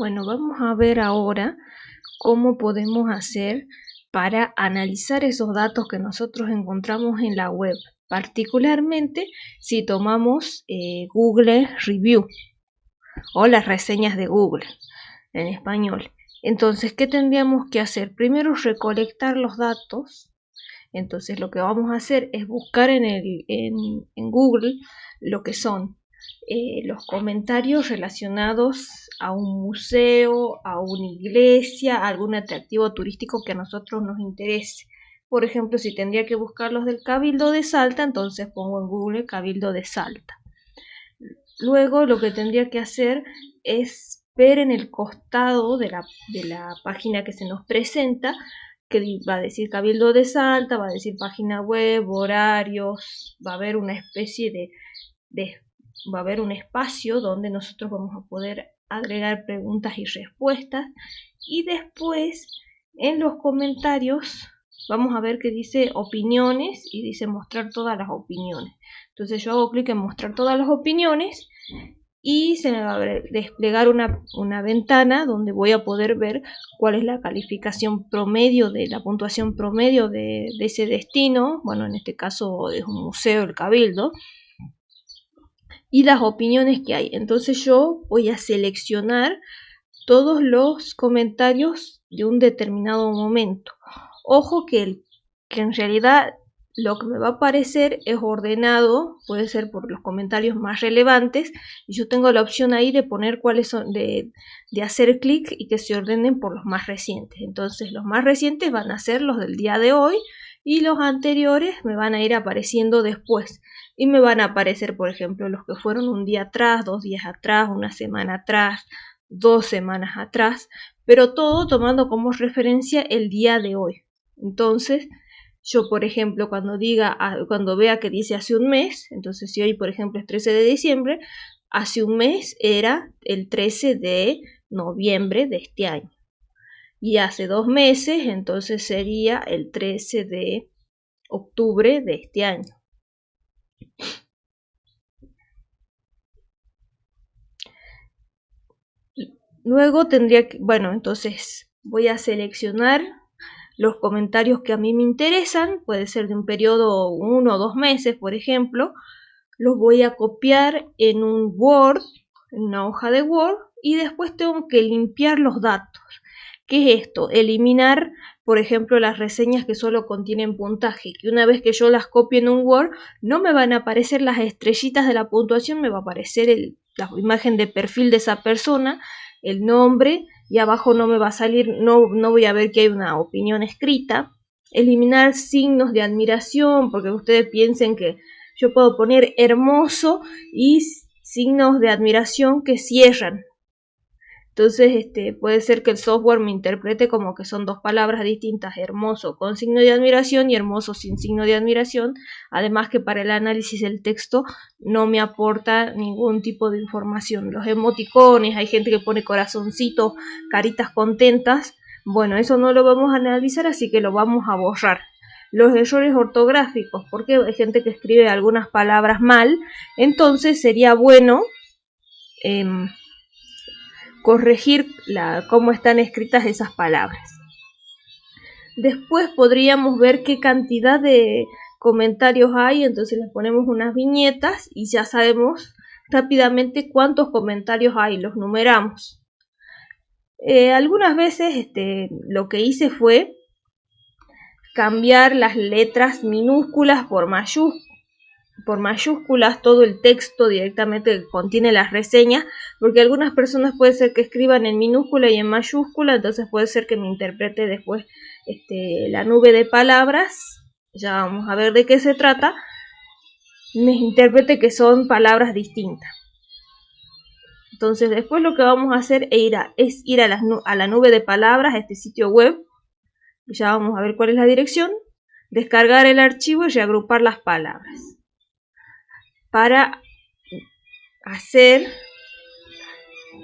Bueno, vamos a ver ahora cómo podemos hacer para analizar esos datos que nosotros encontramos en la web, particularmente si tomamos Google Review o las reseñas de Google en español. Entonces, ¿qué tendríamos que hacer? Primero, recolectar los datos. Entonces, lo que vamos a hacer es buscar en Google lo que son los comentarios relacionados a un museo, a una iglesia, a algún atractivo turístico que a nosotros nos interese. Por ejemplo, si tendría que buscar los del Cabildo de Salta, entonces pongo en Google Cabildo de Salta. Luego lo que tendría que hacer es ver en el costado de la página que se nos presenta, que va a decir Cabildo de Salta, va a decir página web, horarios, va a haber una especie va a haber un espacio donde nosotros vamos a poder agregar preguntas y respuestas, y después en los comentarios vamos a ver que dice opiniones y dice mostrar todas las opiniones. Entonces yo hago clic en mostrar todas las opiniones y se me va a desplegar una ventana donde voy a poder ver cuál es la calificación promedio, de la puntuación promedio de ese destino. Bueno, en este caso es un museo, el Cabildo, y las opiniones que hay. Entonces yo voy a seleccionar todos los comentarios de un determinado momento. Ojo que en realidad lo que me va a aparecer es ordenado, puede ser por los comentarios más relevantes, y yo tengo la opción ahí de poner cuáles son, de hacer clic y que se ordenen por los más recientes. Entonces los más recientes van a ser los del día de hoy y los anteriores me van a ir apareciendo después. Y me van a aparecer, por ejemplo, los que fueron un día atrás, 2 días atrás, una semana atrás, 2 semanas atrás, pero todo tomando como referencia el día de hoy. Entonces, yo, por ejemplo, cuando vea que dice hace un mes, entonces si hoy, por ejemplo, es 13 de diciembre, hace un mes era el 13 de noviembre de este año. Y hace 2 meses, entonces sería el 13 de octubre de este año. Luego tendría que, entonces voy a seleccionar los comentarios que a mí me interesan, puede ser de un periodo 1 o 2 meses, por ejemplo. Los voy a copiar en un Word, en una hoja de Word, y después tengo que limpiar los datos. ¿Qué es esto? Eliminar, por ejemplo, las reseñas que solo contienen puntaje, que una vez que yo las copie en un Word, no me van a aparecer las estrellitas de la puntuación, me va a aparecer la imagen de perfil de esa persona, el nombre, y abajo no me va a salir, no voy a ver que hay una opinión escrita. Eliminar signos de admiración, porque ustedes piensen que yo puedo poner hermoso y signos de admiración que cierran. Entonces puede ser que el software me interprete como que son dos palabras distintas, hermoso con signo de admiración y hermoso sin signo de admiración. Además que para el análisis del texto no me aporta ningún tipo de información. Los emoticones, hay gente que pone corazoncitos, caritas contentas. Bueno, eso no lo vamos a analizar, así que lo vamos a borrar. Los errores ortográficos, porque hay gente que escribe algunas palabras mal, entonces sería bueno corregir cómo están escritas esas palabras. Después podríamos ver qué cantidad de comentarios hay, entonces les ponemos unas viñetas y ya sabemos rápidamente cuántos comentarios hay, los numeramos. Algunas veces lo que hice fue cambiar las letras minúsculas por mayúsculas, todo el texto directamente que contiene las reseñas, porque algunas personas puede ser que escriban en minúscula y en mayúscula, entonces puede ser que me interprete después la nube de palabras, ya vamos a ver de qué se trata, me interprete que son palabras distintas. Entonces después lo que vamos a hacer es ir a la nube de palabras, a este sitio web, ya vamos a ver cuál es la dirección, descargar el archivo y reagrupar las palabras. Para hacer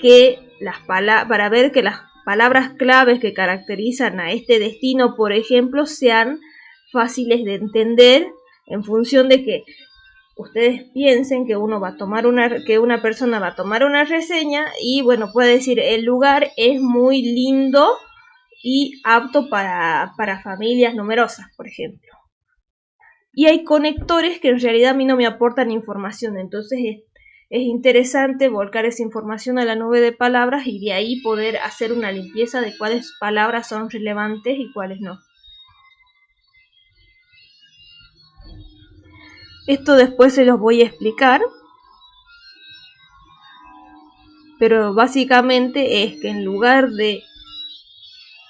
que para ver que las palabras claves que caracterizan a este destino, por ejemplo, sean fáciles de entender, en función de que ustedes piensen que que una persona va a tomar una reseña y bueno, puede decir el lugar es muy lindo y apto para familias numerosas, por ejemplo. Y hay conectores que en realidad a mí no me aportan información, entonces es interesante volcar esa información a la nube de palabras y de ahí poder hacer una limpieza de cuáles palabras son relevantes y cuáles no. Esto después se los voy a explicar, pero básicamente es que en lugar de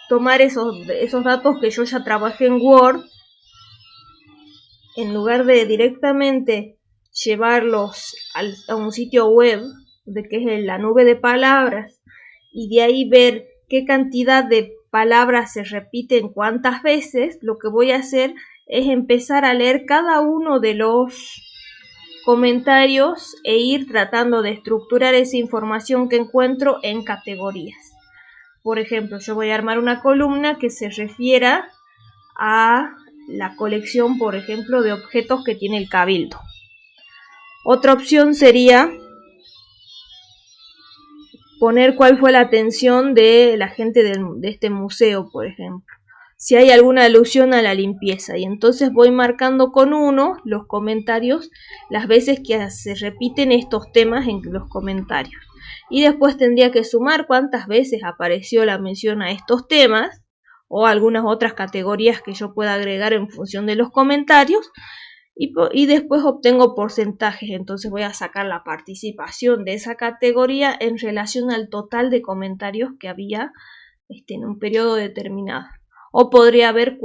tomar esos datos que yo ya trabajé en Word, en lugar de directamente llevarlos a un sitio web, de que es la nube de palabras, y de ahí ver qué cantidad de palabras se repiten cuántas veces, lo que voy a hacer es empezar a leer cada uno de los comentarios e ir tratando de estructurar esa información que encuentro en categorías. Por ejemplo, yo voy a armar una columna que se refiera a la colección, por ejemplo, de objetos que tiene el Cabildo. Otra opción sería poner cuál fue la atención de la gente de este museo, por ejemplo. Si hay alguna alusión a la limpieza, y entonces voy marcando con uno los comentarios las veces que se repiten estos temas en los comentarios. Y después tendría que sumar cuántas veces apareció la mención a estos temas o algunas otras categorías que yo pueda agregar en función de los comentarios, y después obtengo porcentajes. Entonces voy a sacar la participación de esa categoría en relación al total de comentarios que había en un periodo determinado. O podría ver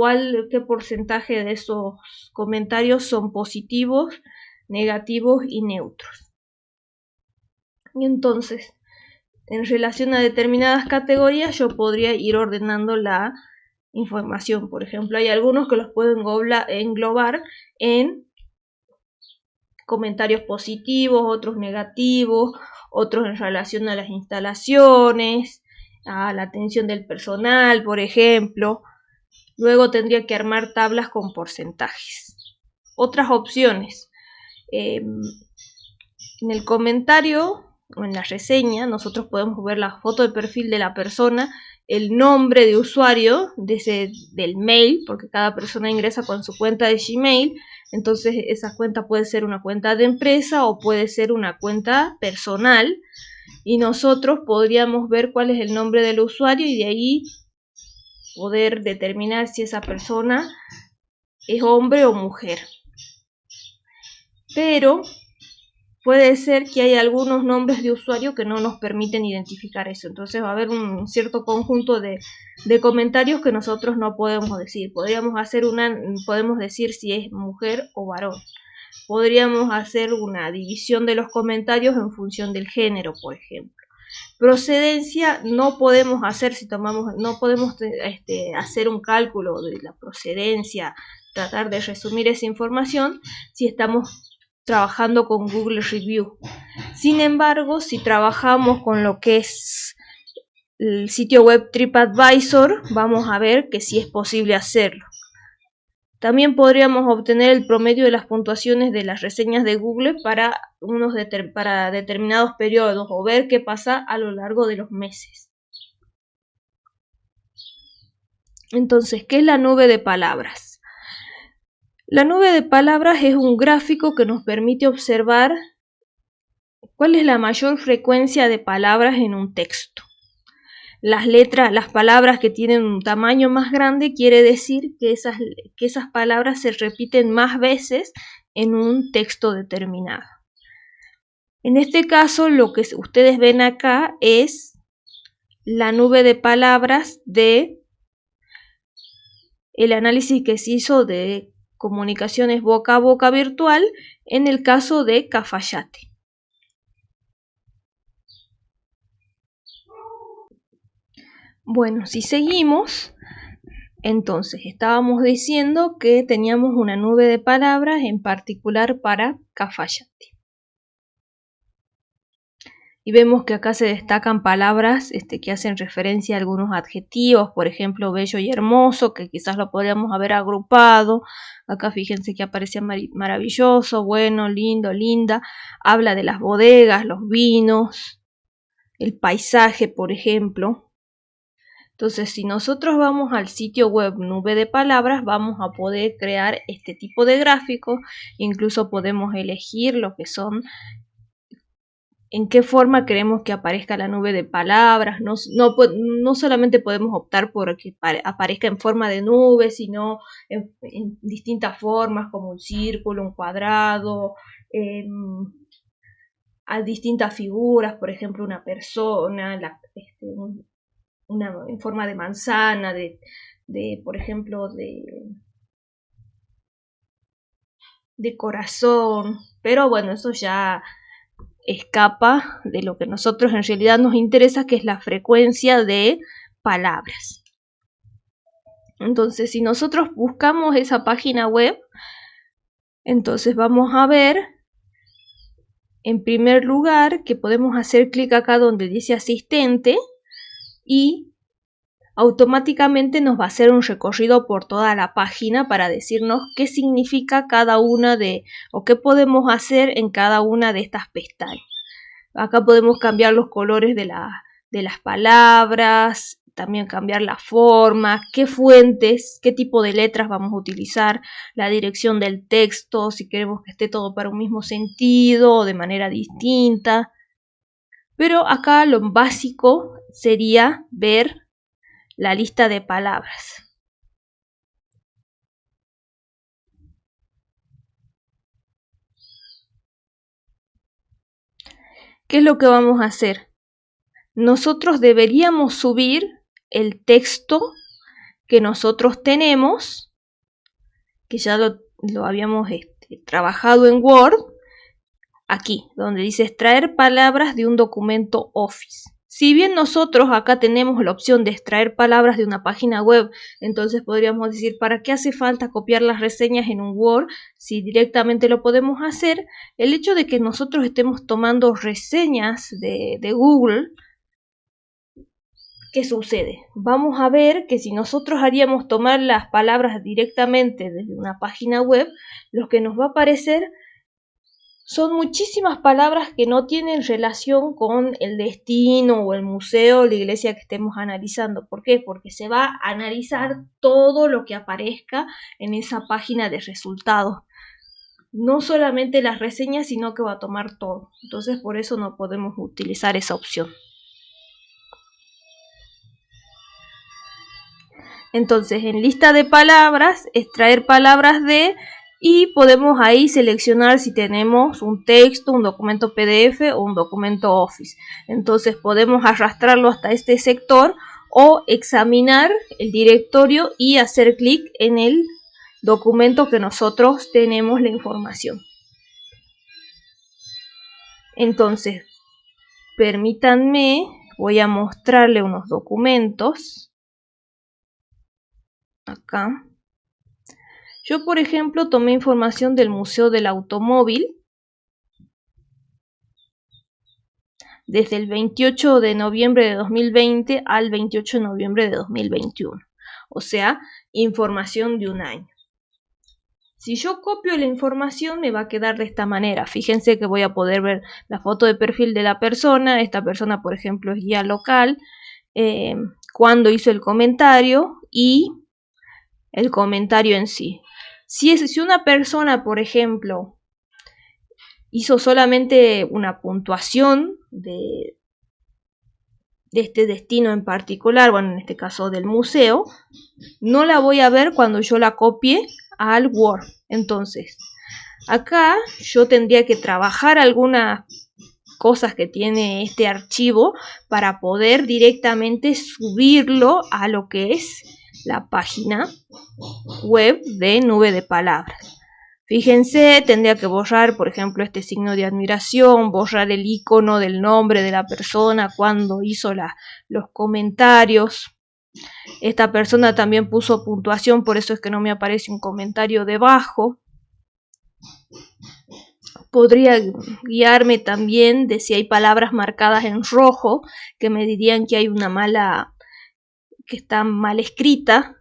qué porcentaje de esos comentarios son positivos, negativos y neutros. Y entonces, en relación a determinadas categorías, yo podría ir ordenando la información. Por ejemplo, hay algunos que los puedo englobar en comentarios positivos, otros negativos, otros en relación a las instalaciones, a la atención del personal, por ejemplo. Luego tendría que armar tablas con porcentajes. Otras opciones. En el comentario o en la reseña nosotros podemos ver la foto de perfil de la persona, el nombre de usuario del mail, porque cada persona ingresa con su cuenta de Gmail. Entonces esa cuenta puede ser una cuenta de empresa o puede ser una cuenta personal. Y nosotros podríamos ver cuál es el nombre del usuario y de ahí poder determinar si esa persona es hombre o mujer. Pero puede ser que hay algunos nombres de usuario que no nos permiten identificar eso. Entonces va a haber un cierto conjunto de comentarios que nosotros no podemos decir. Podemos decir si es mujer o varón. Podríamos hacer una división de los comentarios en función del género, por ejemplo. Procedencia no podemos hacer no podemos hacer un cálculo de la procedencia, tratar de resumir esa información si estamos trabajando con Google Review. Sin embargo, si trabajamos con lo que es el sitio web TripAdvisor, vamos a ver que sí es posible hacerlo. También podríamos obtener el promedio de las puntuaciones de las reseñas de Google para determinados periodos o ver qué pasa a lo largo de los meses. Entonces, ¿qué es la nube de palabras? La nube de palabras es un gráfico que nos permite observar cuál es la mayor frecuencia de palabras en un texto. Las palabras que tienen un tamaño más grande quiere decir que esas palabras se repiten más veces en un texto determinado. En este caso, lo que ustedes ven acá es la nube de palabras de el análisis que se hizo de comunicaciones boca a boca virtual en el caso de Cafayate. Bueno, si seguimos, entonces estábamos diciendo que teníamos una nube de palabras en particular para Cafayate. y vemos que acá se destacan palabras que hacen referencia a algunos adjetivos, por ejemplo, bello y hermoso, que quizás lo podríamos haber agrupado. Acá fíjense que aparece maravilloso, bueno, lindo, linda. Habla de las bodegas, los vinos, el paisaje, por ejemplo. Entonces, si nosotros vamos al sitio web Nube de Palabras, vamos a poder crear este tipo de gráficos. Incluso podemos elegir lo que son, en qué forma queremos que aparezca la nube de palabras. No solamente podemos optar por que aparezca en forma de nube, sino en distintas formas, como un círculo, un cuadrado, a distintas figuras, por ejemplo, una persona, en forma de manzana, por ejemplo, de corazón. Pero bueno, eso ya escapa de lo que a nosotros en realidad nos interesa, que es la frecuencia de palabras. Entonces, si nosotros buscamos esa página web, entonces vamos a ver, en primer lugar, que podemos hacer clic acá donde dice asistente y automáticamente nos va a hacer un recorrido por toda la página para decirnos qué significa cada una o qué podemos hacer en cada una de estas pestañas. Acá podemos cambiar los colores de las palabras, también cambiar la forma, qué fuentes, qué tipo de letras vamos a utilizar, la dirección del texto, si queremos que esté todo para un mismo sentido o de manera distinta. Pero acá lo básico sería ver la lista de palabras. ¿Qué es lo que vamos a hacer? Nosotros deberíamos subir el texto que nosotros tenemos, que ya lo habíamos trabajado en Word, aquí, donde dice extraer palabras de un documento Office. Si bien nosotros acá tenemos la opción de extraer palabras de una página web, entonces podríamos decir, ¿para qué hace falta copiar las reseñas en un Word si directamente lo podemos hacer? El hecho de que nosotros estemos tomando reseñas de Google, ¿qué sucede? Vamos a ver que si nosotros haríamos tomar las palabras directamente desde una página web, lo que nos va a aparecer son muchísimas palabras que no tienen relación con el destino o el museo o la iglesia que estemos analizando. ¿Por qué? Porque se va a analizar todo lo que aparezca en esa página de resultados. No solamente las reseñas, sino que va a tomar todo. Entonces, por eso no podemos utilizar esa opción. Entonces, en lista de palabras, extraer palabras de... y podemos ahí seleccionar si tenemos un texto, un documento PDF o un documento Office. Entonces podemos arrastrarlo hasta este sector o examinar el directorio y hacer clic en el documento que nosotros tenemos la información. Entonces, permítanme, voy a mostrarle unos documentos. Acá. Yo, por ejemplo, tomé información del Museo del Automóvil desde el 28 de noviembre de 2020 al 28 de noviembre de 2021. O sea, información de un año. Si yo copio la información, me va a quedar de esta manera. Fíjense que voy a poder ver la foto de perfil de la persona. Esta persona, por ejemplo, es guía local. Cuándo hizo el comentario y el comentario en sí. Si una persona, por ejemplo, hizo solamente una puntuación de este destino en particular, bueno, en este caso del museo, no la voy a ver cuando yo la copie al Word. Entonces, acá yo tendría que trabajar algunas cosas que tiene este archivo para poder directamente subirlo a lo que es la página web de Nube de Palabras. Fíjense, tendría que borrar, por ejemplo, este signo de admiración, borrar el icono del nombre de la persona cuando hizo los comentarios. Esta persona también puso puntuación, por eso es que no me aparece un comentario debajo. Podría guiarme también de si hay palabras marcadas en rojo que me dirían que hay que está mal escrita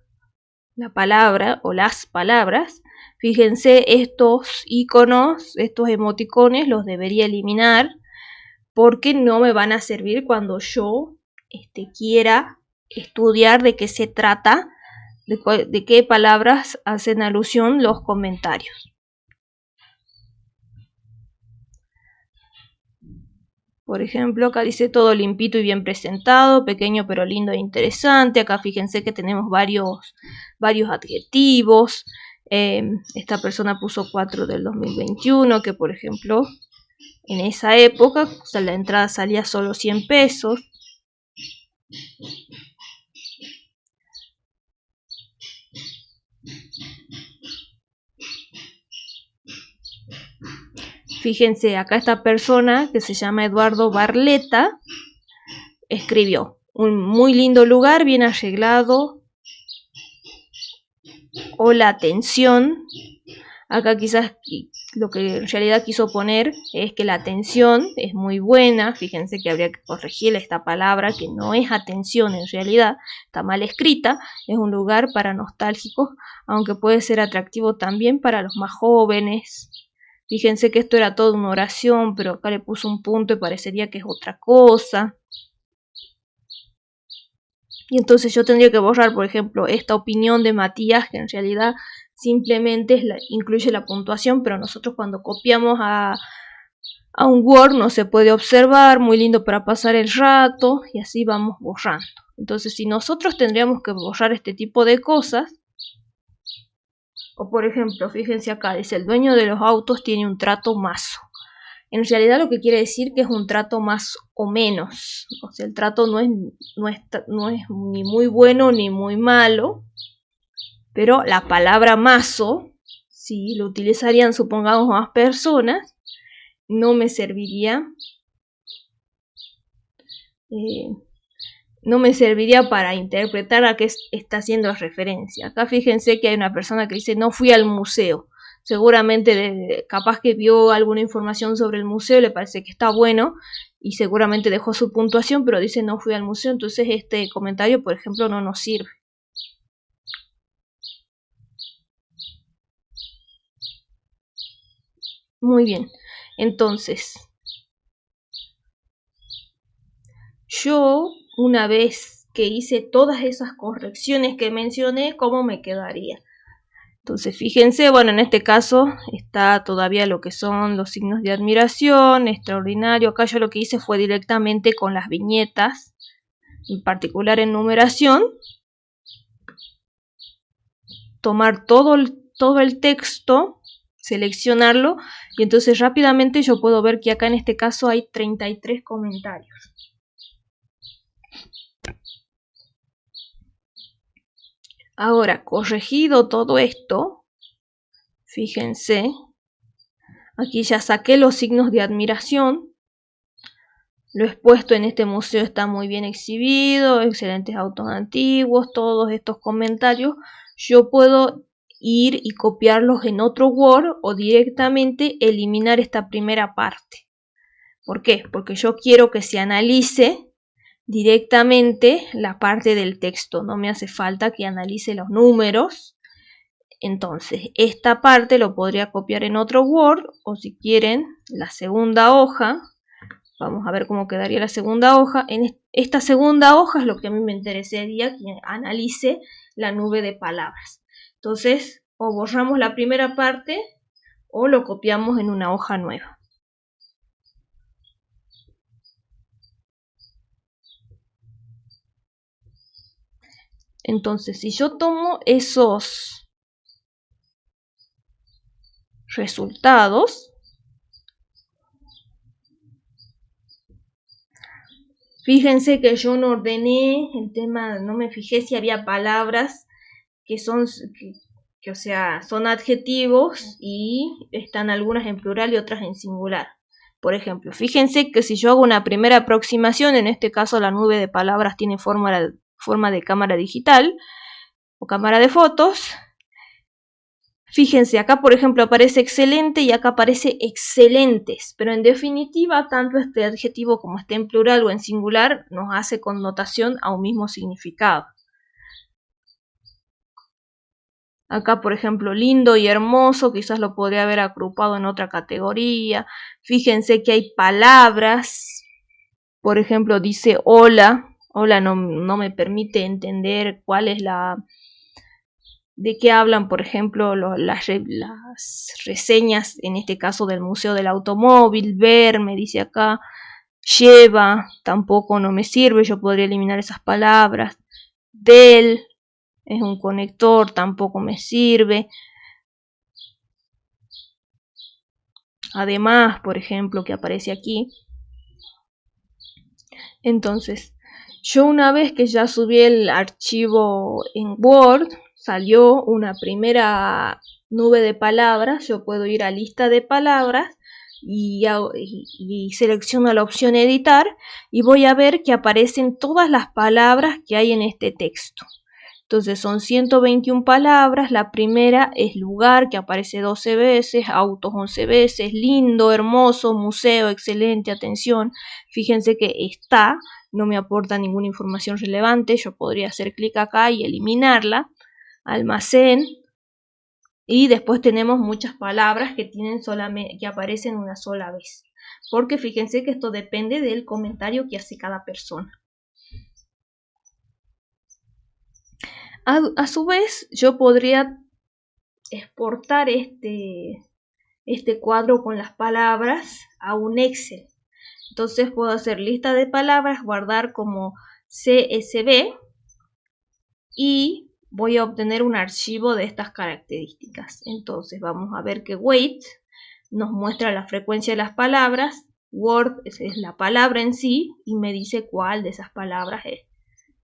la palabra o las palabras. Fíjense, estos iconos, estos emoticones los debería eliminar porque no me van a servir cuando yo quiera estudiar de qué se trata, de qué palabras hacen alusión los comentarios. Por ejemplo, acá dice todo limpito y bien presentado, pequeño pero lindo e interesante. Acá fíjense que tenemos varios adjetivos. Esta persona puso 4 del 2021, que por ejemplo, en esa época la entrada salía solo 100 pesos. Fíjense, acá esta persona que se llama Eduardo Barleta escribió: un muy lindo lugar, bien arreglado. O la atención. Acá quizás lo que en realidad quiso poner es que la atención es muy buena. Fíjense que habría que corregir esta palabra, que no es atención en realidad, está mal escrita. Es un lugar para nostálgicos, aunque puede ser atractivo también para los más jóvenes. Fíjense que esto era toda una oración, pero acá le puso un punto y parecería que es otra cosa. Y entonces yo tendría que borrar, por ejemplo, esta opinión de Matías, que en realidad simplemente incluye la puntuación, pero nosotros cuando copiamos a un Word no se puede observar, muy lindo para pasar el rato, y así vamos borrando. Entonces, si nosotros tendríamos que borrar este tipo de cosas, o por ejemplo, fíjense acá, dice: el dueño de los autos tiene un trato mazo. En realidad lo que quiere decir que es un trato más o menos. O sea, el trato no es ni muy bueno ni muy malo. Pero la palabra mazo, si lo utilizarían, supongamos, más personas, no me serviría. No me serviría para interpretar a qué está haciendo referencia. Acá fíjense que hay una persona que dice: no fui al museo. Seguramente capaz que vio alguna información sobre el museo, le parece que está bueno y seguramente dejó su puntuación, pero dice: no fui al museo. Entonces este comentario, por ejemplo, no nos sirve. Muy bien, entonces yo, una vez que hice todas esas correcciones que mencioné, ¿cómo me quedaría? Entonces fíjense, bueno, en este caso está todavía lo que son los signos de admiración, extraordinario. Acá yo lo que hice fue directamente con las viñetas, en particular en numeración, tomar todo el texto, seleccionarlo, y entonces rápidamente yo puedo ver que acá en este caso hay 33 comentarios. Ahora, corregido todo esto, fíjense, aquí ya saqué los signos de admiración, lo expuesto en este museo está muy bien exhibido, excelentes autos antiguos, todos estos comentarios, yo puedo ir y copiarlos en otro Word o directamente eliminar esta primera parte. ¿Por qué? Porque yo quiero que se analice directamente la parte del texto, no me hace falta que analice los números. Entonces esta parte lo podría copiar en otro Word, o si quieren la segunda hoja, vamos a ver cómo quedaría la segunda hoja. En esta segunda hoja es lo que a mí me interesaría que analice la nube de palabras. Entonces o borramos la primera parte o lo copiamos en una hoja nueva. Entonces, si yo tomo esos resultados, fíjense que yo no ordené el tema, no me fijé si había palabras que son, o sea, son adjetivos y están algunas en plural y otras en singular. Por ejemplo, fíjense que si yo hago una primera aproximación, en este caso la nube de palabras tiene forma de cámara digital o cámara de fotos. Fíjense, acá por ejemplo aparece excelente y acá aparece excelentes, pero en definitiva tanto este adjetivo como esté en plural o en singular nos hace connotación a un mismo significado. Acá por ejemplo lindo y hermoso, quizás lo podría haber agrupado en otra categoría. Fíjense que hay palabras, por ejemplo dice hola, hola no me permite entender cuál es de qué hablan, por ejemplo, las reseñas, en este caso del Museo del Automóvil. Ver, me dice acá, lleva, tampoco no me sirve, yo podría eliminar esas palabras. Del, es un conector, tampoco me sirve. Además, por ejemplo, que aparece aquí. Entonces, yo una vez que ya subí el archivo en Word, salió una primera nube de palabras. Yo puedo ir a lista de palabras y selecciono la opción editar y voy a ver que aparecen todas las palabras que hay en este texto. Entonces son 121 palabras. La primera es lugar, que aparece 12 veces, autos 11 veces, lindo, hermoso, museo, excelente, atención. Fíjense que está, no me aporta ninguna información relevante. Yo podría hacer clic acá y eliminarla. Almacén. Y después tenemos muchas palabras que que aparecen una sola vez. Porque fíjense que esto depende del comentario que hace cada persona. A su vez, yo podría exportar este cuadro con las palabras a un Excel. Entonces puedo hacer lista de palabras, guardar como CSV y voy a obtener un archivo de estas características. Entonces vamos a ver que weight nos muestra la frecuencia de las palabras, word es la palabra en sí y me dice cuál de esas palabras es.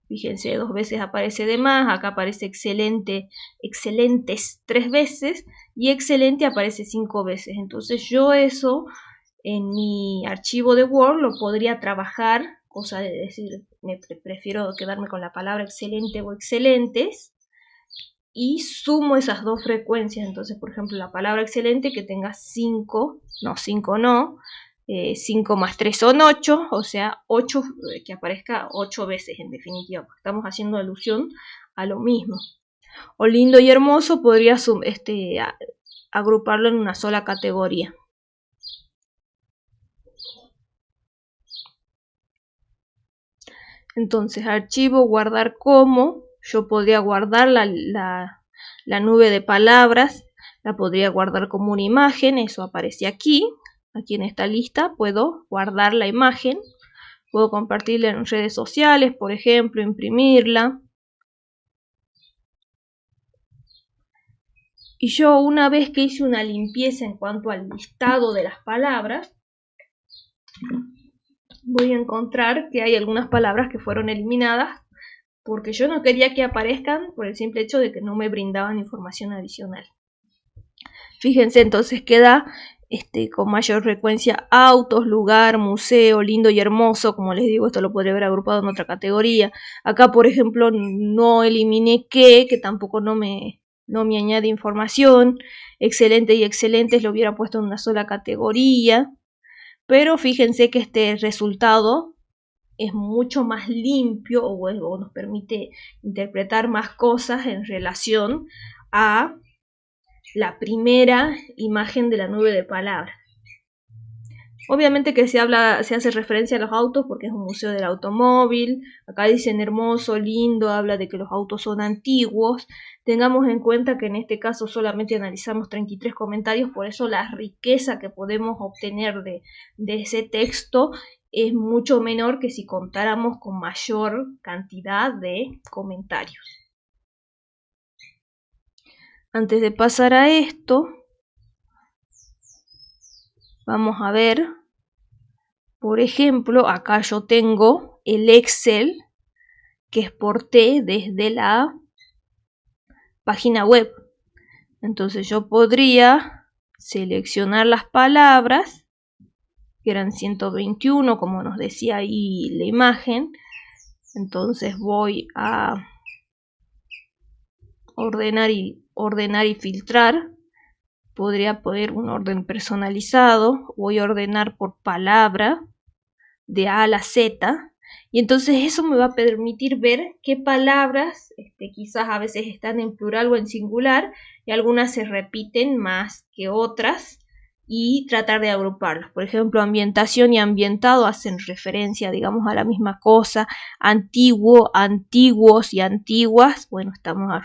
Fíjense, 2 veces aparece de más, acá aparece excelente, excelentes 3 veces y excelente aparece 5 veces. Entonces yo eso en mi archivo de Word lo podría trabajar, cosa de decir, prefiero quedarme con la palabra excelente o excelentes y sumo esas dos frecuencias. Entonces, por ejemplo, la palabra excelente que tenga 5, no, 5 no, 5 más 3 son 8, o sea, 8, que aparezca 8 veces en definitiva, porque estamos haciendo alusión a lo mismo. O lindo y hermoso podría agruparlo en una sola categoría. Entonces, archivo, guardar como, yo podría guardar la nube de palabras, la podría guardar como una imagen, eso aparece aquí en esta lista, puedo guardar la imagen, puedo compartirla en redes sociales, por ejemplo, imprimirla. Y yo una vez que hice una limpieza en cuanto al listado de las palabras, voy a encontrar que hay algunas palabras que fueron eliminadas porque yo no quería que aparezcan por el simple hecho de que no me brindaban información adicional. Fíjense, entonces queda con mayor frecuencia autos, lugar, museo, lindo y hermoso. Como les digo, esto lo podría haber agrupado en otra categoría. Acá, por ejemplo, no eliminé que tampoco no me añade información. Excelente y excelentes lo hubiera puesto en una sola categoría. Pero fíjense que este resultado es mucho más limpio o nos permite interpretar más cosas en relación a la primera imagen de la nube de palabras. Obviamente que se hace referencia a los autos porque es un museo del automóvil. Acá dicen hermoso, lindo, habla de que los autos son antiguos. Tengamos en cuenta que en este caso solamente analizamos 33 comentarios, por eso la riqueza que podemos obtener de ese texto es mucho menor que si contáramos con mayor cantidad de comentarios. Antes de pasar a esto, vamos a ver, por ejemplo, acá yo tengo el Excel que exporté desde la página web. Entonces yo podría seleccionar las palabras, que eran 121, como nos decía ahí la imagen. Entonces voy a ordenar y filtrar. podría poner un orden personalizado. Voy a ordenar por palabra de A a la Z. Y entonces eso me va a permitir ver qué palabras quizás a veces están en plural o en singular y algunas se repiten más que otras y tratar de agruparlas. Por ejemplo, ambientación y ambientado hacen referencia, digamos, a la misma cosa. Antiguo, antiguos y antiguas, bueno, estamos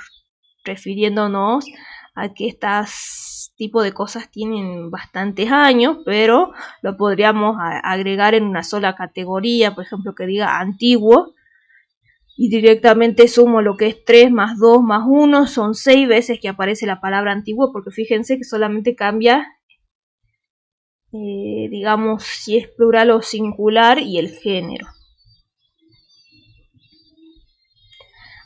refiriéndonos a que estas tipo de cosas tienen bastantes años, pero lo podríamos agregar en una sola categoría, por ejemplo, que diga antiguo, y directamente sumo lo que es 3 más 2 más 1, son 6 veces que aparece la palabra antiguo, porque fíjense que solamente cambia, digamos, si es plural o singular y el género.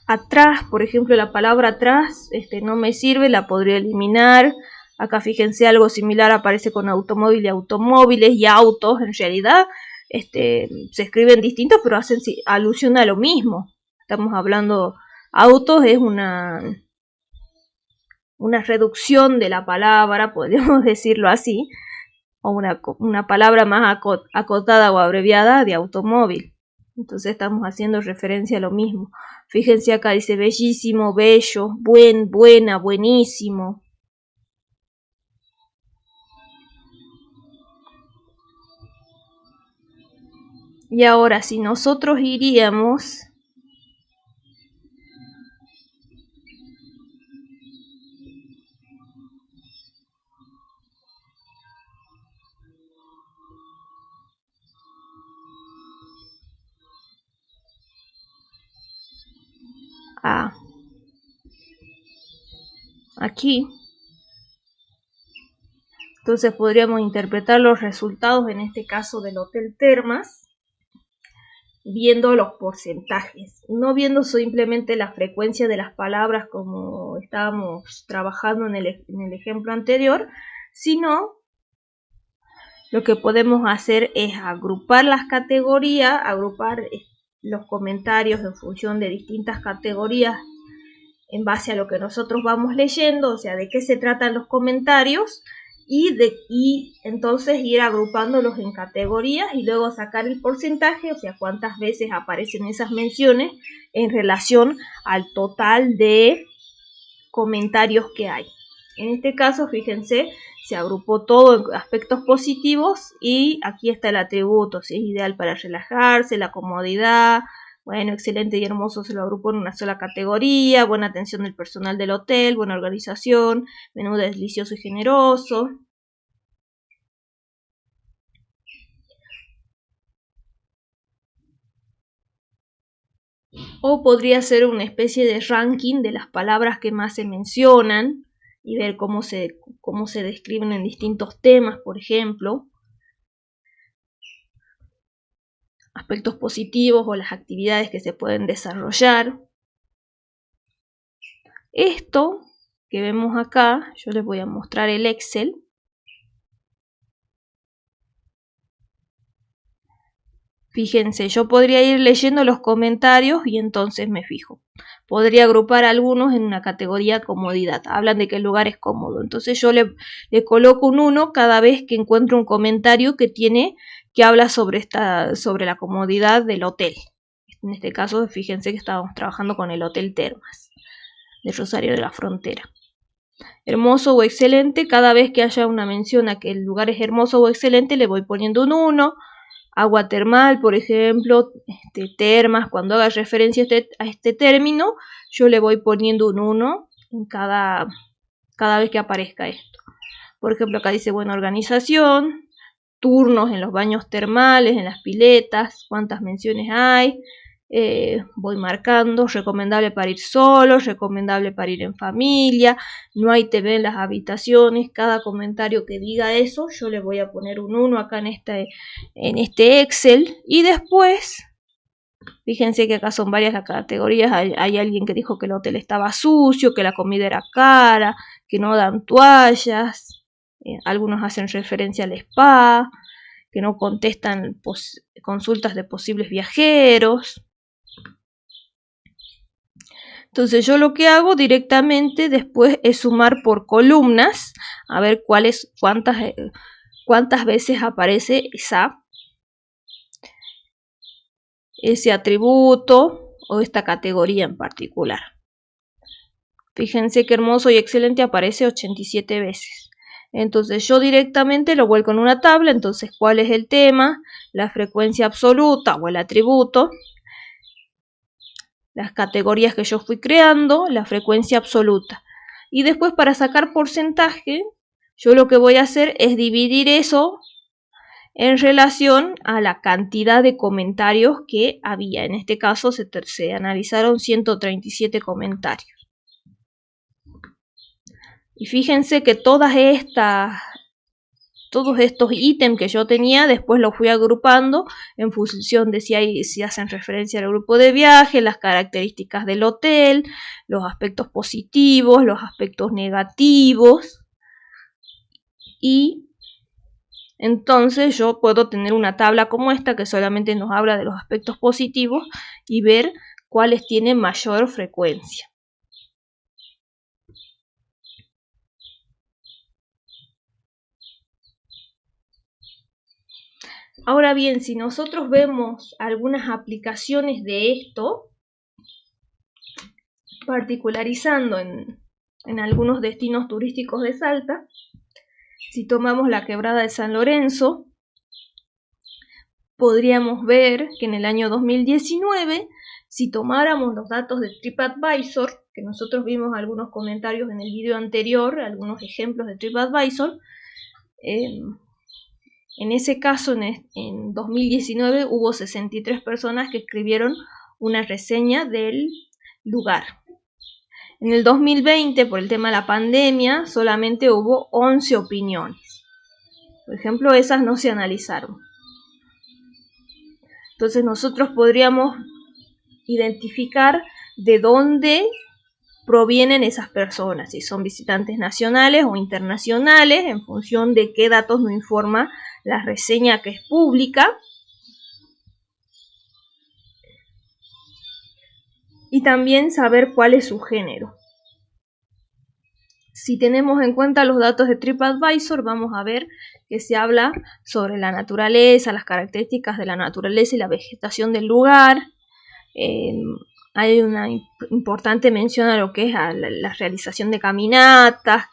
Atrás, por ejemplo, la palabra atrás no me sirve, la podría eliminar. Acá fíjense, algo similar aparece con automóvil y automóviles y autos. En realidad se escriben distintos, pero hacen alusión a lo mismo. Estamos hablando, autos es una reducción de la palabra, podríamos decirlo así, o una palabra más acotada o abreviada de automóvil. Entonces estamos haciendo referencia a lo mismo. Fíjense acá, dice bellísimo, bello, buena, buenísimo. Y ahora, si nosotros iríamos aquí, entonces podríamos interpretar los resultados, en este caso del Hotel Termas, viendo los porcentajes, no viendo simplemente la frecuencia de las palabras como estábamos trabajando en el ejemplo anterior, sino lo que podemos hacer es agrupar las categorías, agrupar los comentarios en función de distintas categorías en base a lo que nosotros vamos leyendo, o sea, de qué se tratan los comentarios, y entonces ir agrupándolos en categorías y luego sacar el porcentaje, o sea, cuántas veces aparecen esas menciones en relación al total de comentarios que hay. En este caso, fíjense, se agrupó todo en aspectos positivos y aquí está el atributo, si es ideal para relajarse, la comodidad. Bueno, excelente y hermoso se lo agrupó en una sola categoría, buena atención del personal del hotel, buena organización, menú delicioso y generoso. O podría ser una especie de ranking de las palabras que más se mencionan y ver cómo se describen en distintos temas, por ejemplo. Aspectos positivos o las actividades que se pueden desarrollar. Esto que vemos acá, yo les voy a mostrar el Excel. Fíjense, yo podría ir leyendo los comentarios y entonces me fijo. Podría agrupar algunos en una categoría comodidad. Hablan de que el lugar es cómodo. Entonces yo le coloco un 1 cada vez que encuentro un comentario que habla sobre la comodidad del hotel. En este caso, fíjense que estábamos trabajando con el Hotel Termas de Rosario de la Frontera. Hermoso o excelente, cada vez que haya una mención a que el lugar es hermoso o excelente, le voy poniendo un 1. Agua termal, por ejemplo, termas, cuando haga referencia a este término, yo le voy poniendo un 1 en cada vez que aparezca esto. Por ejemplo, acá dice buena organización, turnos en los baños termales, en las piletas, cuántas menciones hay. Voy marcando, recomendable para ir solo, recomendable para ir en familia, no hay TV en las habitaciones. Cada comentario que diga eso, yo le voy a poner un 1 acá en este Excel. Y después, fíjense que acá son varias las categorías. Hay alguien que dijo que el hotel estaba sucio, que la comida era cara, que no dan toallas. Algunos hacen referencia al spa, que no contestan consultas de posibles viajeros. Entonces yo lo que hago directamente después es sumar por columnas, a ver cuántas veces aparece ese atributo o esta categoría en particular. Fíjense qué hermoso y excelente, aparece 87 veces. Entonces yo directamente lo vuelco en una tabla. Entonces, ¿cuál es el tema? La frecuencia absoluta o el atributo, las categorías que yo fui creando, la frecuencia absoluta. Y después, para sacar porcentaje, yo lo que voy a hacer es dividir eso en relación a la cantidad de comentarios que había. En este caso se analizaron 137 comentarios. Y fíjense que todos estos ítems que yo tenía, después los fui agrupando en función de si hacen referencia al grupo de viaje, las características del hotel, los aspectos positivos, los aspectos negativos. Y entonces yo puedo tener una tabla como esta que solamente nos habla de los aspectos positivos y ver cuáles tienen mayor frecuencia. Ahora bien, si nosotros vemos algunas aplicaciones de esto, particularizando en algunos destinos turísticos de Salta, si tomamos la quebrada de San Lorenzo, podríamos ver que en el año 2019, si tomáramos los datos de TripAdvisor, que nosotros vimos algunos comentarios en el video anterior, algunos ejemplos de TripAdvisor, en ese caso, en 2019, hubo 63 personas que escribieron una reseña del lugar. En el 2020, por el tema de la pandemia, solamente hubo 11 opiniones. Por ejemplo, esas no se analizaron. Entonces nosotros podríamos identificar de dónde provienen esas personas, si son visitantes nacionales o internacionales, en función de qué datos nos informa la reseña que es pública. Y también saber cuál es su género. Si tenemos en cuenta los datos de TripAdvisor, vamos a ver que se habla sobre la naturaleza, las características de la naturaleza y la vegetación del lugar. Hay una importante mención a lo que es la realización de caminatas,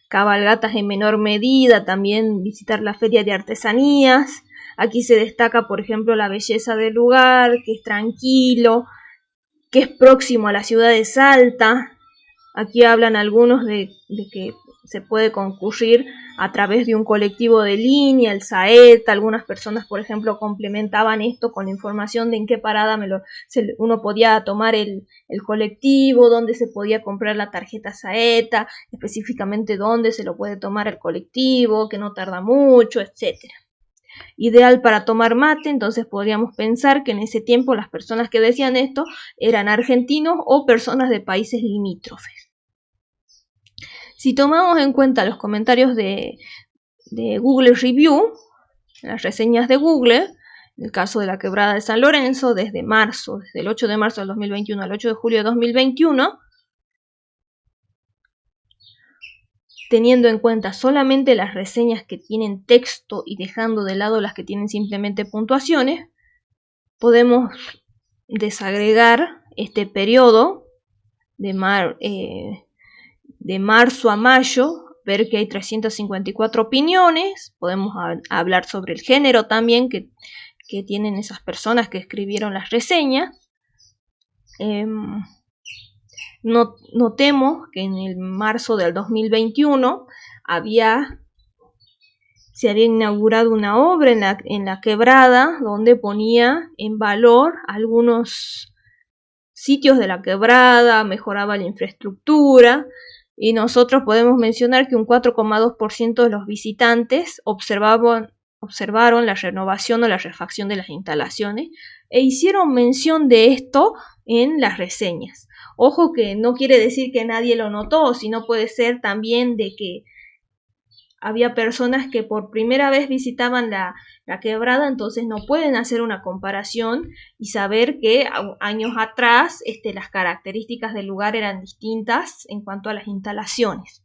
cabalgatas en menor medida, también visitar la feria de artesanías. Aquí se destaca, por ejemplo, la belleza del lugar, que es tranquilo, que es próximo a la ciudad de Salta. Aquí hablan algunos de que se puede concurrir a través de un colectivo de línea, el Saeta. Algunas personas, por ejemplo, complementaban esto con la información de en qué parada uno podía tomar el colectivo, dónde se podía comprar la tarjeta Saeta, específicamente dónde se lo puede tomar el colectivo, que no tarda mucho, etc. Ideal para tomar mate. Entonces podríamos pensar que en ese tiempo las personas que decían esto eran argentinos o personas de países limítrofes. Si tomamos en cuenta los comentarios de Google Review, las reseñas de Google, en el caso de la quebrada de San Lorenzo, desde el 8 de marzo del 2021 al 8 de julio de 2021, teniendo en cuenta solamente las reseñas que tienen texto y dejando de lado las que tienen simplemente puntuaciones, podemos desagregar este periodo de marzo a mayo, ver que hay 354 opiniones. Podemos hablar sobre el género también que tienen esas personas que escribieron las reseñas. Notemos que en el marzo del 2021 se había inaugurado una obra en la quebrada donde ponía en valor algunos sitios de la quebrada, mejoraba la infraestructura, y nosotros podemos mencionar que un 4,2% de los visitantes observaron la renovación o la refacción de las instalaciones e hicieron mención de esto en las reseñas. Ojo que no quiere decir que nadie lo notó, sino puede ser también de que había personas que por primera vez visitaban la quebrada, entonces no pueden hacer una comparación y saber que años atrás las características del lugar eran distintas en cuanto a las instalaciones.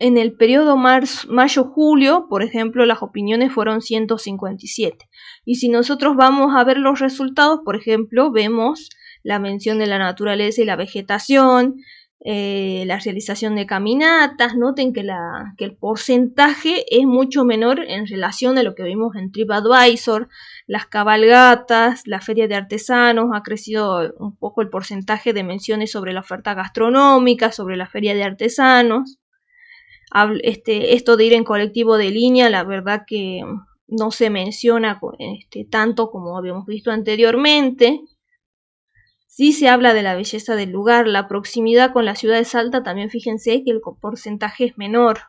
En el periodo mayo-julio, por ejemplo, las opiniones fueron 157. Y si nosotros vamos a ver los resultados, por ejemplo, vemos la mención de la naturaleza y la vegetación, la realización de caminatas. Noten que el porcentaje es mucho menor en relación a lo que vimos en TripAdvisor, las cabalgatas, la feria de artesanos. Ha crecido un poco el porcentaje de menciones sobre la oferta gastronómica, sobre la feria de artesanos. Esto de ir en colectivo de línea, la verdad que no se menciona tanto como habíamos visto anteriormente. Sí se habla de la belleza del lugar, la proximidad con la ciudad de Salta, también fíjense que el porcentaje es menor.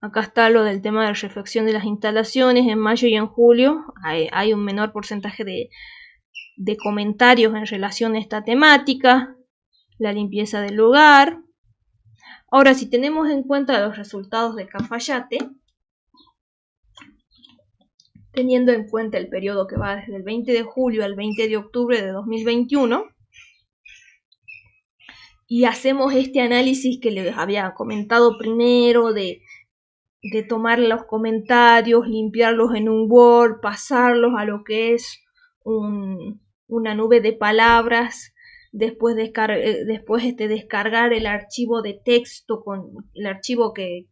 Acá está lo del tema de refacción de las instalaciones. En mayo y en julio hay un menor porcentaje de comentarios en relación a esta temática. La limpieza del lugar. Ahora, si tenemos en cuenta los resultados de Cafayate, teniendo en cuenta el periodo que va desde el 20 de julio al 20 de octubre de 2021, y hacemos este análisis que les había comentado primero, de tomar los comentarios, limpiarlos en un Word, pasarlos a lo que es una nube de palabras, después descargar el archivo de texto con el archivo que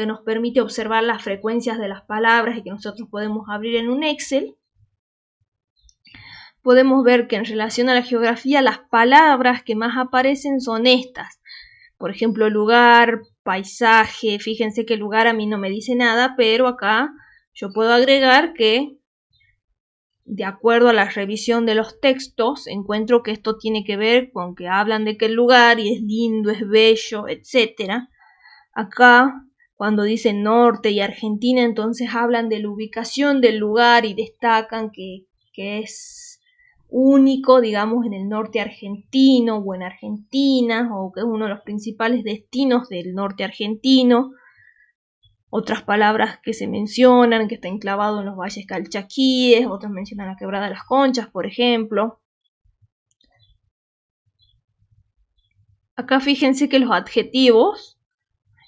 nos permite observar las frecuencias de las palabras y que nosotros podemos abrir en un Excel. Podemos ver que en relación a la geografía las palabras que más aparecen son estas. Por ejemplo, lugar, paisaje. Fíjense que lugar a mí no me dice nada, pero acá yo puedo agregar que, de acuerdo a la revisión de los textos, encuentro que esto tiene que ver con que hablan de que el lugar y es lindo, es bello, etc. Acá, cuando dicen norte y Argentina, entonces hablan de la ubicación del lugar y destacan que es único, digamos, en el norte argentino o en Argentina, o que es uno de los principales destinos del norte argentino. Otras palabras que se mencionan, que está enclavado en los valles calchaquíes, otras mencionan la quebrada de las Conchas, por ejemplo. Acá fíjense que los adjetivos,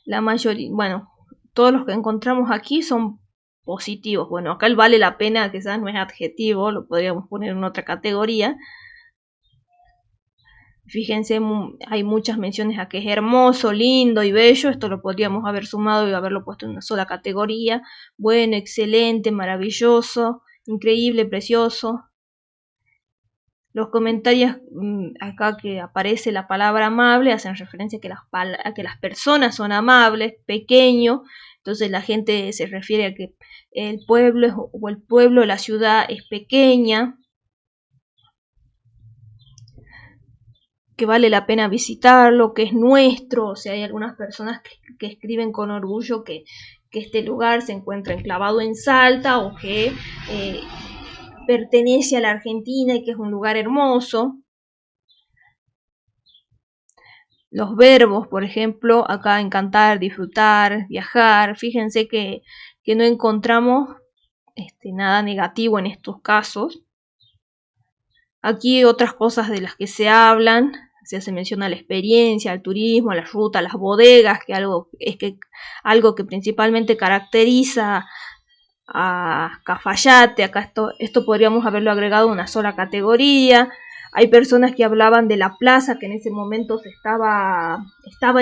la mayoría, bueno, todos los que encontramos aquí son positivos. Bueno, acá el vale la pena quizás no es adjetivo, lo podríamos poner en otra categoría. Fíjense, hay muchas menciones a que es hermoso, lindo y bello. Esto lo podríamos haber sumado y haberlo puesto en una sola categoría. Bueno, excelente, maravilloso, increíble, precioso. Los comentarios acá que aparece la palabra amable hacen referencia a que las personas son amables, pequeño. Entonces la gente se refiere a que el pueblo, la ciudad es pequeña, que vale la pena visitarlo, que es nuestro. O sea, hay algunas personas que escriben con orgullo que este lugar se encuentra enclavado en Salta, o que pertenece a la Argentina y que es un lugar hermoso. Los verbos, por ejemplo, acá encantar, disfrutar, viajar. Fíjense que no encontramos nada negativo en estos casos. Aquí otras cosas de las que se hablan, se menciona la experiencia, el turismo, la ruta, las bodegas, que algo que principalmente caracteriza a Cafayate. Acá esto podríamos haberlo agregado a una sola categoría. Hay personas que hablaban de la plaza, que en ese momento estaba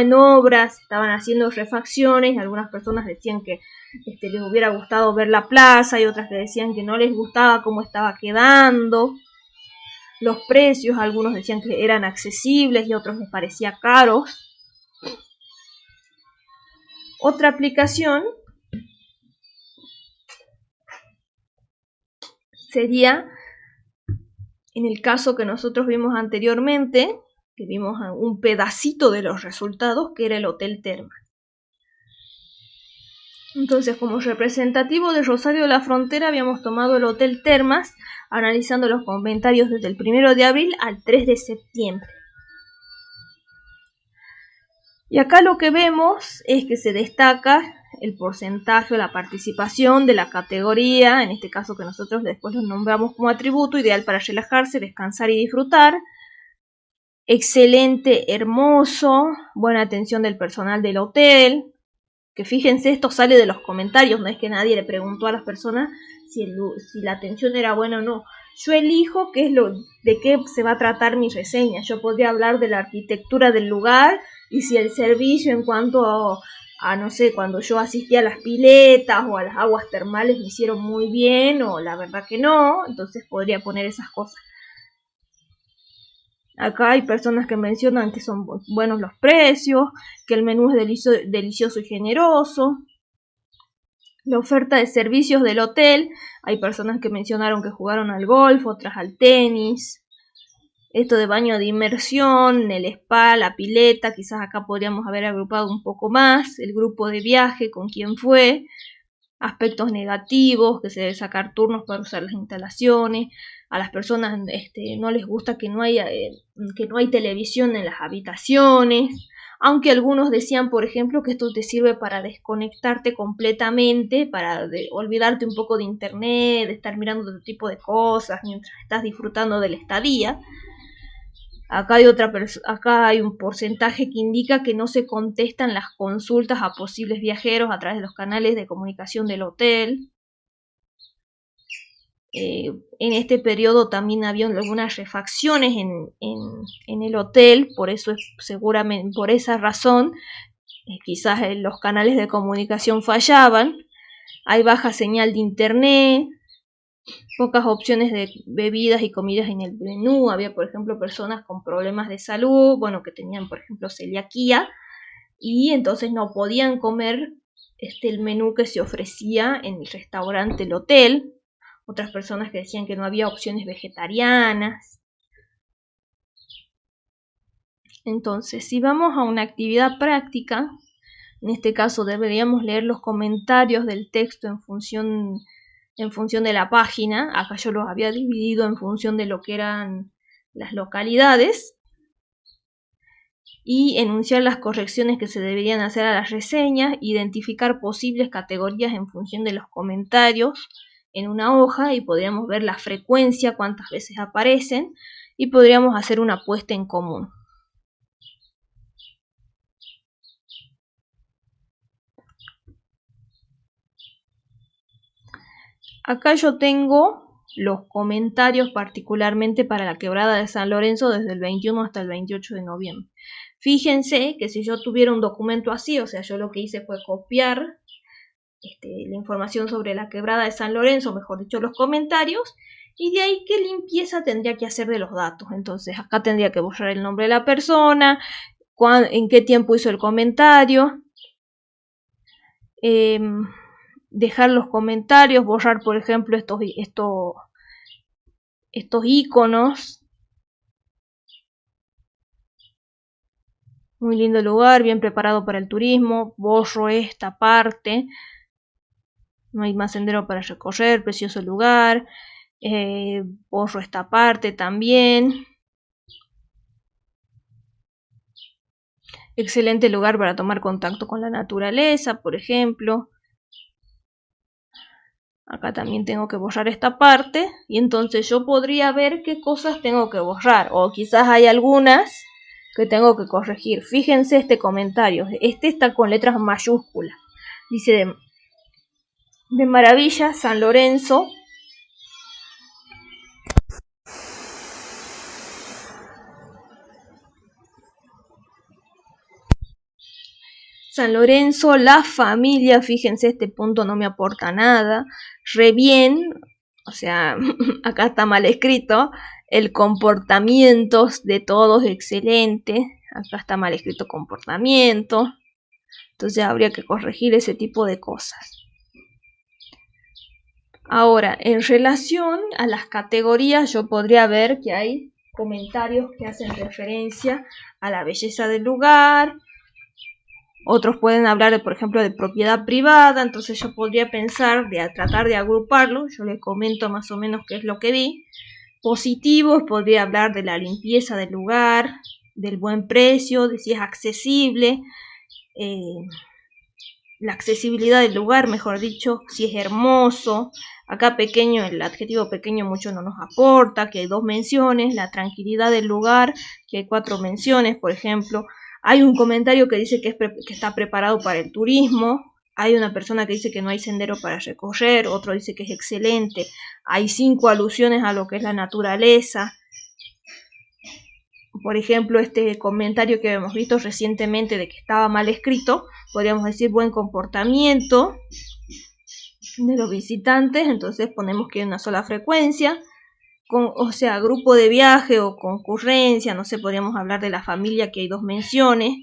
en obras, estaban haciendo refacciones. Algunas personas decían que les hubiera gustado ver la plaza, y otras que decían que no les gustaba cómo estaba quedando. Los precios, algunos decían que eran accesibles y otros les parecía caros. Otra aplicación sería, en el caso que nosotros vimos anteriormente, que vimos un pedacito de los resultados, que era el Hotel Termas. Entonces, como representativo de Rosario de la Frontera, habíamos tomado el Hotel Termas, analizando los comentarios desde el 1 de abril al 3 de septiembre. Y acá lo que vemos es que se destaca el porcentaje o la participación de la categoría, en este caso que nosotros después lo nombramos como atributo, ideal para relajarse, descansar y disfrutar. Excelente, hermoso, buena atención del personal del hotel. Que fíjense, esto sale de los comentarios, no es que nadie le preguntó a las personas si la atención era buena o no. Yo elijo de qué se va a tratar mi reseña. Yo podría hablar de la arquitectura del lugar y si el servicio en cuanto a no sé, cuando yo asistí a las piletas o a las aguas termales me hicieron muy bien o la verdad que no, entonces podría poner esas cosas. Acá hay personas que mencionan que son buenos los precios, que el menú es delicioso y generoso. La oferta de servicios del hotel, hay personas que mencionaron que jugaron al golf, otras al tenis. Esto de baño de inmersión, el spa, la pileta, quizás acá podríamos haber agrupado un poco más. El grupo de viaje, con quién fue. Aspectos negativos, que se debe sacar turnos para usar las instalaciones. A las personas no les gusta que no hay televisión en las habitaciones, aunque algunos decían, por ejemplo, que esto te sirve para desconectarte completamente, para olvidarte un poco de internet, de estar mirando otro tipo de cosas mientras estás disfrutando de la estadía. Acá hay un porcentaje que indica que no se contestan las consultas a posibles viajeros a través de los canales de comunicación del hotel. En este periodo también había algunas refacciones en el hotel, por eso seguramente por esa razón quizás los canales de comunicación fallaban. Hay baja señal de internet, pocas opciones de bebidas y comidas en el menú. Había, por ejemplo, personas con problemas de salud, que tenían, por ejemplo, celiaquía, y entonces no podían comer el menú que se ofrecía en el restaurante del hotel. Otras personas que decían que no había opciones vegetarianas. Entonces, si vamos a una actividad práctica, en este caso deberíamos leer los comentarios del texto en función de la página. Acá yo los había dividido en función de lo que eran las localidades. Y enunciar las correcciones que se deberían hacer a las reseñas, identificar posibles categorías en función de los comentarios en una hoja y podríamos ver la frecuencia, cuántas veces aparecen y podríamos hacer una apuesta en común. Acá yo tengo los comentarios particularmente para la quebrada de San Lorenzo desde el 21 hasta el 28 de noviembre. Fíjense que si yo tuviera un documento así, o sea, yo lo que hice fue copiar la información sobre la quebrada de San Lorenzo, mejor dicho, los comentarios, y de ahí qué limpieza tendría que hacer de los datos. Entonces acá tendría que borrar el nombre de la persona, en qué tiempo hizo el comentario, dejar los comentarios, borrar, por ejemplo, estos iconos. Muy lindo lugar, bien preparado para el turismo. Borro esta parte. No hay más sendero para recorrer, precioso lugar. Borro esta parte también. Excelente lugar para tomar contacto con la naturaleza, por ejemplo. Acá también tengo que borrar esta parte. Y entonces yo podría ver qué cosas tengo que borrar. O quizás hay algunas que tengo que corregir. Fíjense este comentario. Este está con letras mayúsculas. Dice de maravilla San Lorenzo. San Lorenzo, la familia, fíjense, este punto no me aporta nada. Re bien, o sea, acá está mal escrito. El comportamiento de todos excelente. Acá está mal escrito comportamiento. Entonces habría que corregir ese tipo de cosas. Ahora, en relación a las categorías, yo podría ver que hay comentarios que hacen referencia a la belleza del lugar. Otros pueden hablar, por ejemplo, de propiedad privada. Entonces yo podría pensar tratar de agruparlo. Yo les comento más o menos qué es lo que vi. Positivos, podría hablar de la limpieza del lugar, del buen precio, de si es accesible, la accesibilidad del lugar, mejor dicho, si es hermoso. Acá pequeño, el adjetivo pequeño mucho no nos aporta, que hay 2 menciones, la tranquilidad del lugar, que hay 4 menciones, por ejemplo. Hay un comentario que dice que está preparado para el turismo. Hay una persona que dice que no hay sendero para recorrer, otro dice que es excelente. Hay 5 alusiones a lo que es la naturaleza. Por ejemplo, este comentario que hemos visto recientemente de que estaba mal escrito, podríamos decir buen comportamiento de los visitantes, entonces ponemos que hay una sola frecuencia, o sea, grupo de viaje o concurrencia, no sé, podríamos hablar de la familia, que hay 2 menciones,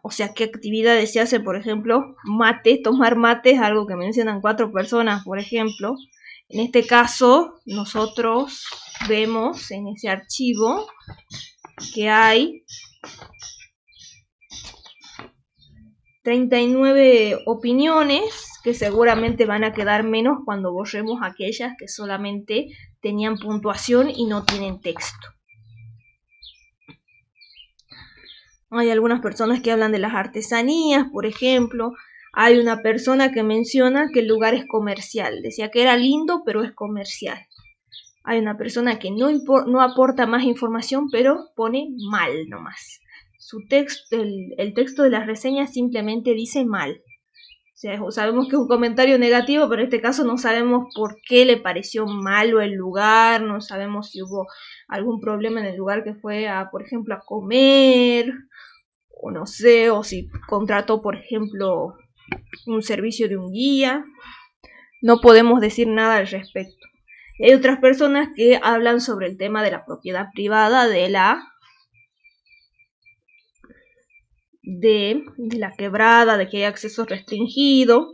o sea, qué actividades se hacen, por ejemplo, mate, tomar mate es algo que mencionan 4 personas, por ejemplo. En este caso, nosotros vemos en ese archivo que hay 39 opiniones, que seguramente van a quedar menos cuando borremos aquellas que solamente tenían puntuación y no tienen texto. Hay algunas personas que hablan de las artesanías, por ejemplo. Hay una persona que menciona que el lugar es comercial. Decía que era lindo, pero es comercial. Hay una persona que no aporta más información, pero pone mal nomás. Su texto, el texto de las reseñas simplemente dice mal. O sea, sabemos que es un comentario negativo, pero en este caso no sabemos por qué le pareció malo el lugar, no sabemos si hubo algún problema en el lugar que fue, por ejemplo, a comer, o no sé, o si contrató, por ejemplo, un servicio de un guía. No podemos decir nada al respecto. Hay otras personas que hablan sobre el tema de la propiedad privada, de la quebrada, de que hay acceso restringido.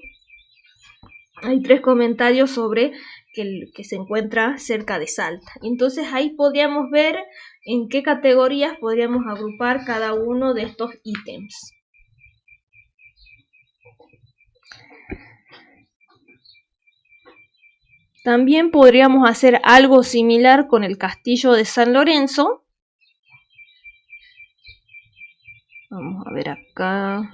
Hay 3 comentarios sobre que se encuentra cerca de Salta. Entonces ahí podríamos ver en qué categorías podríamos agrupar cada uno de estos ítems. También podríamos hacer algo similar con el castillo de San Lorenzo. Vamos a ver acá.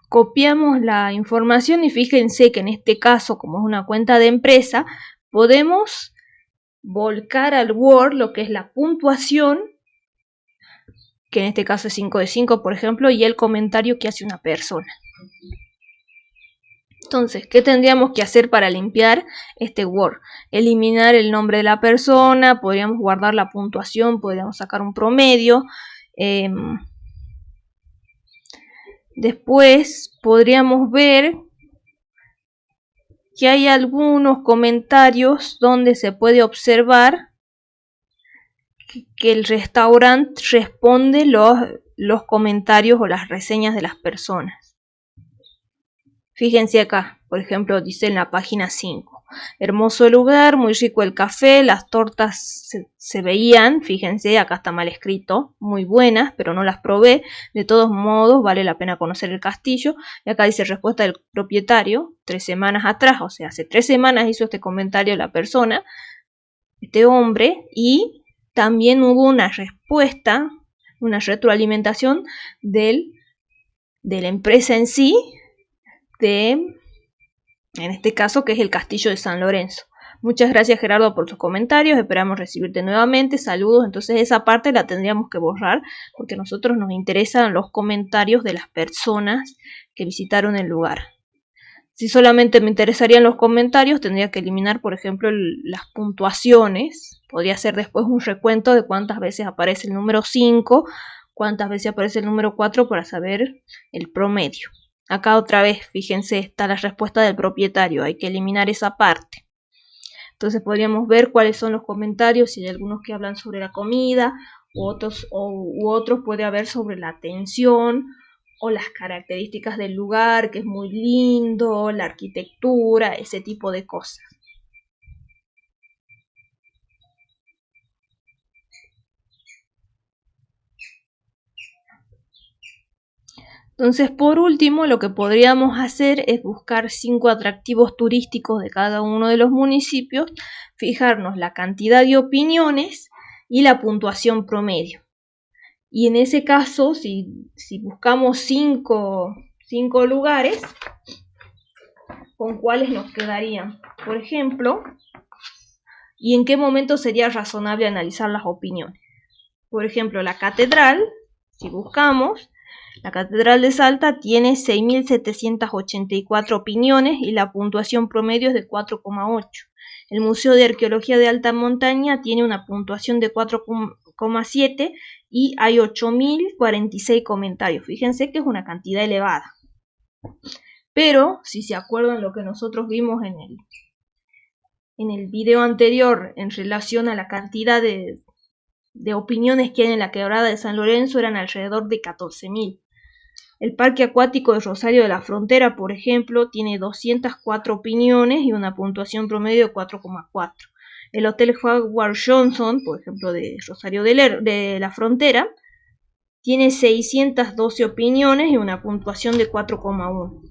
Copiamos la información y fíjense que en este caso, como es una cuenta de empresa, podemos volcar al Word lo que es la puntuación, que en este caso es 5 de 5, por ejemplo, y el comentario que hace una persona. Entonces, ¿qué tendríamos que hacer para limpiar este Word? Eliminar el nombre de la persona, podríamos guardar la puntuación, podríamos sacar un promedio. Después podríamos ver que hay algunos comentarios donde se puede observar que el restaurante responde los comentarios o las reseñas de las personas. Fíjense acá, por ejemplo, dice en la página 5. Hermoso lugar, muy rico el café, las tortas se veían, fíjense, acá está mal escrito, muy buenas, pero no las probé. De todos modos, vale la pena conocer el castillo. Y acá dice respuesta del propietario, 3 semanas atrás, o sea, hace 3 semanas hizo este comentario la persona, este hombre, y también hubo una respuesta, una retroalimentación de la empresa en sí, en este caso, que es el castillo de San Lorenzo. Muchas gracias, Gerardo, por tus comentarios, esperamos recibirte nuevamente, saludos. Entonces esa parte la tendríamos que borrar porque a nosotros nos interesan los comentarios de las personas que visitaron el lugar. Si solamente me interesarían los comentarios, tendría que eliminar, por ejemplo, las puntuaciones. Podría hacer después un recuento de cuántas veces aparece el número 5, cuántas veces aparece el número 4 para saber el promedio. Acá otra vez, fíjense, está la respuesta del propietario, hay que eliminar esa parte. Entonces podríamos ver cuáles son los comentarios, si hay algunos que hablan sobre la comida, u otros puede haber sobre la atención, o las características del lugar, que es muy lindo, la arquitectura, ese tipo de cosas. Entonces, por último, lo que podríamos hacer es buscar 5 atractivos turísticos de cada uno de los municipios, fijarnos la cantidad de opiniones y la puntuación promedio. Y en ese caso, si buscamos 5 lugares, ¿con cuáles nos quedarían? Por ejemplo, ¿y en qué momento sería razonable analizar las opiniones? Por ejemplo, la catedral, si buscamos, la Catedral de Salta tiene 6.784 opiniones y la puntuación promedio es de 4,8. El Museo de Arqueología de Alta Montaña tiene una puntuación de 4,7 y hay 8.046 comentarios. Fíjense que es una cantidad elevada. Pero, si se acuerdan lo que nosotros vimos en el video anterior en relación a la cantidad de opiniones que hay en la Quebrada de San Lorenzo, eran alrededor de 14.000. El Parque Acuático de Rosario de la Frontera, por ejemplo, tiene 204 opiniones y una puntuación promedio de 4,4. El Hotel Howard Johnson, por ejemplo, de Rosario de la Frontera, tiene 612 opiniones y una puntuación de 4,1.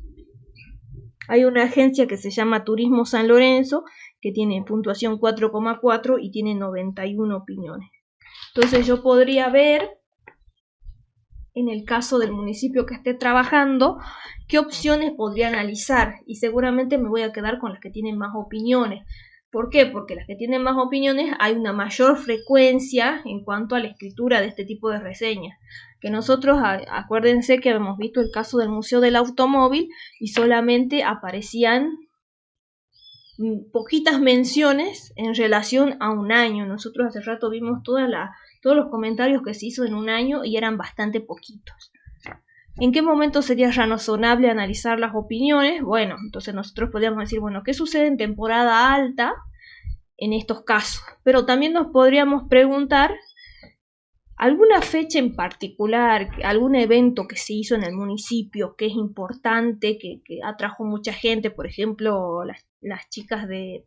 Hay una agencia que se llama Turismo San Lorenzo, que tiene puntuación 4,4 y tiene 91 opiniones. Entonces yo podría ver, en el caso del municipio que esté trabajando, qué opciones podría analizar, y seguramente me voy a quedar con las que tienen más opiniones. ¿Por qué? Porque las que tienen más opiniones hay una mayor frecuencia en cuanto a la escritura de este tipo de reseñas. Que nosotros, acuérdense que hemos visto el caso del Museo del Automóvil y solamente aparecían poquitas menciones en relación a un año. Nosotros hace rato vimos todos los comentarios que se hizo en un año y eran bastante poquitos. ¿En qué momento sería razonable analizar las opiniones? Bueno, entonces nosotros podríamos decir, bueno, ¿qué sucede en temporada alta en estos casos? Pero también nos podríamos preguntar alguna fecha en particular, algún evento que se hizo en el municipio que es importante, que atrajo mucha gente. Por ejemplo, las chicas de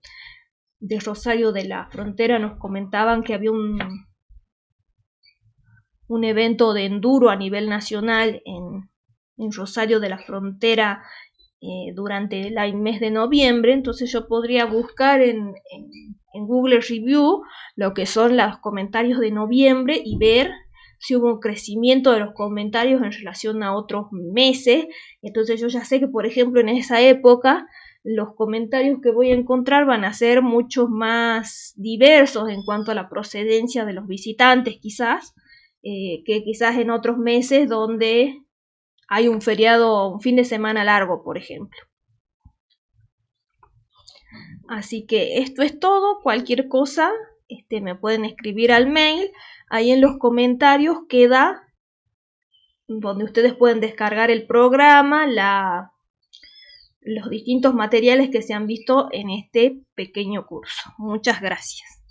Rosario de la Frontera nos comentaban que había un evento de enduro a nivel nacional en Rosario de la Frontera durante el mes de noviembre. Entonces yo podría buscar en Google Review lo que son los comentarios de noviembre y ver si hubo un crecimiento de los comentarios en relación a otros meses. Entonces yo ya sé que, por ejemplo, en esa época los comentarios que voy a encontrar van a ser mucho más diversos en cuanto a la procedencia de los visitantes, quizás, que quizás en otros meses donde hay un feriado, un fin de semana largo, por ejemplo. Así que esto es todo. Cualquier cosa me pueden escribir al mail. Ahí en los comentarios queda donde ustedes pueden descargar el programa, los distintos materiales que se han visto en este pequeño curso. Muchas gracias.